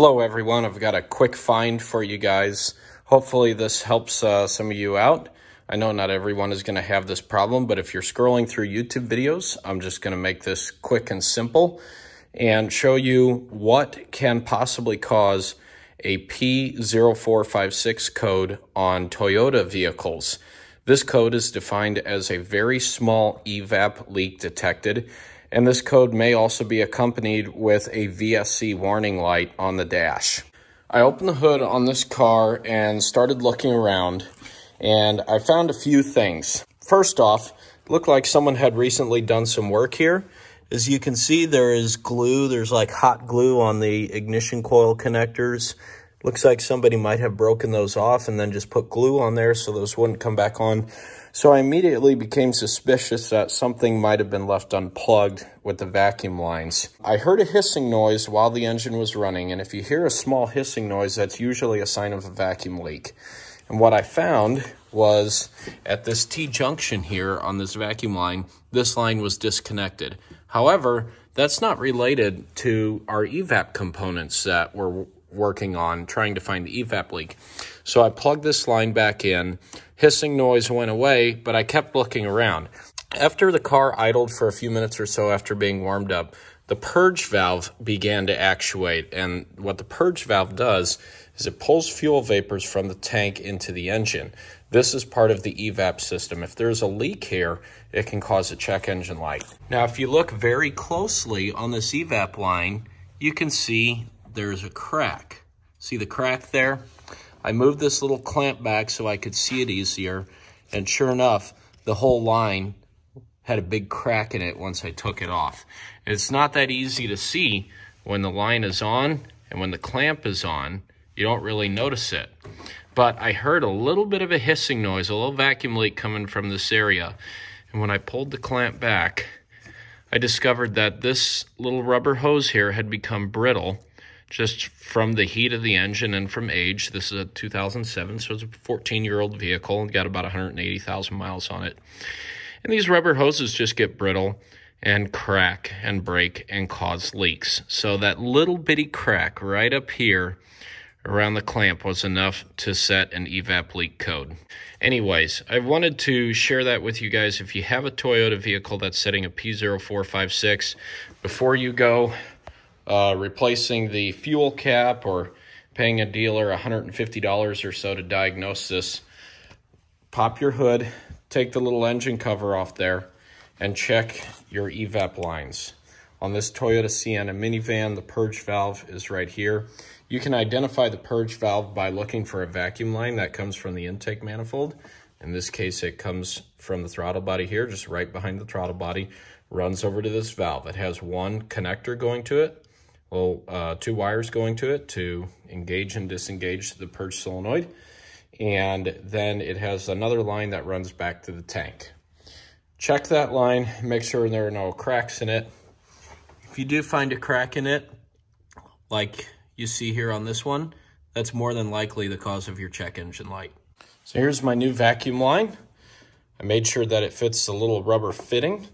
Hello everyone, I've got a quick find for you guys. Hopefully this helps some of you out. I know not everyone is going to have this problem, but if you're scrolling through YouTube videos, I'm just going to make this quick and simple and show you what can possibly cause a P0456 code on Toyota vehicles. This code is defined as a very small EVAP leak detected, and this code may also be accompanied with a VSC warning light on the dash. I opened the hood on this car and started looking around, and I found a few things. First off, it looked like someone had recently done some work here. As you can see, there is glue. There's like hot glue on the ignition coil connectors. Looks like somebody might have broken those off and then just put glue on there so those wouldn't come back on. So I immediately became suspicious that something might have been left unplugged with the vacuum lines. I heard a hissing noise while the engine was running, and if you hear a small hissing noise, that's usually a sign of a vacuum leak. And what I found was at this T-junction here on this vacuum line, this line was disconnected. However, that's not related to our EVAP components that we're working on, trying to find the EVAP leak. So I plugged this line back in. Hissing noise went away, but I kept looking around. After the car idled for a few minutes or so after being warmed up, the purge valve began to actuate. And what the purge valve does is it pulls fuel vapors from the tank into the engine. This is part of the EVAP system. If there's a leak here, it can cause a check engine light. Now, if you look very closely on this EVAP line, you can see there's a crack. See the crack there? I moved this little clamp back so I could see it easier, and sure enough, the whole line had a big crack in it once I took it off. It's not that easy to see when the line is on, and when the clamp is on, you don't really notice it. But I heard a little bit of a hissing noise, a little vacuum leak coming from this area, and when I pulled the clamp back, I discovered that this little rubber hose here had become brittle, just from the heat of the engine and from age. This is a 2007, so it's a 14-year-old vehicle. Got about 180,000 miles on it. And these rubber hoses just get brittle and crack and break and cause leaks. So that little bitty crack right up here around the clamp was enough to set an EVAP leak code. Anyways, I wanted to share that with you guys. If you have a Toyota vehicle that's setting a P0456, before you go replacing the fuel cap or paying a dealer $150 or so to diagnose this, pop your hood, take the little engine cover off there, and check your EVAP lines. On this Toyota Sienna minivan, the purge valve is right here. You can identify the purge valve by looking for a vacuum line that comes from the intake manifold. In this case, it comes from the throttle body here, just right behind the throttle body, runs over to this valve. It has one connector going to it, two wires going to it to engage and disengage the purge solenoid, and then it has another line that runs back to the tank. Check that line, make sure there are no cracks in it. If you do find a crack in it, like you see here on this one, that's more than likely the cause of your check engine light. So here's my new vacuum line. I made sure that it fits the little rubber fitting,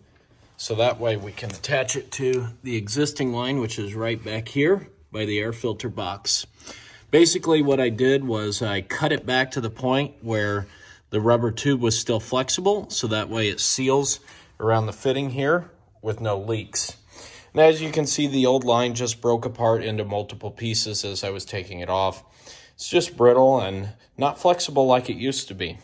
so that way we can attach it to the existing line, which is right back here by the air filter box. Basically what I did was I cut it back to the point where the rubber tube was still flexible, so that way it seals around the fitting here with no leaks. And as you can see, the old line just broke apart into multiple pieces as I was taking it off. It's just brittle and not flexible like it used to be.